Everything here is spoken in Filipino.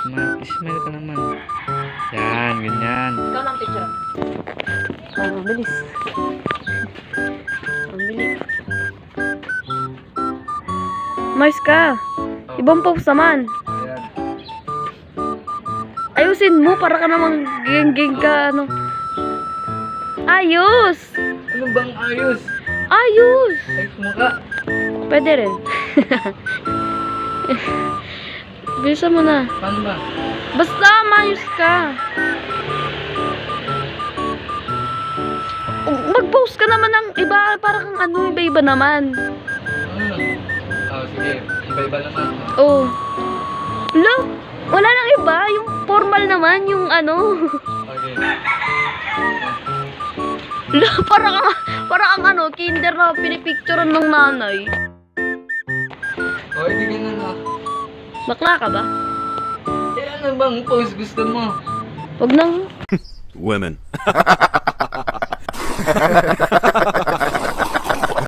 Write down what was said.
Smile ka naman. Yan, ganyan. Ikaw lang picture. Oh, bilis. Ang bilis. Mais ka. Ibang post naman. Ayan. Ayusin mo para ka namang geng-geng ka ano. Ayos! Ano bang ayos? Ayos! Ayos mo ka. Pwede rin. Bilisan mo na. Paano ba? Basta mayos ka. Mag-post ka naman ng iba para kang ano, iba-iba naman. Sige. Iba-iba naman. Oh. Wala, wala nang iba, yung formal naman, yung ano. Okay. Wala, para kang ano, kinder na pinipicturean ng nanay. O, hindi ganun na. Bakla ka ba? Eh, ano bang pose gusto mo? Wag nang. Women.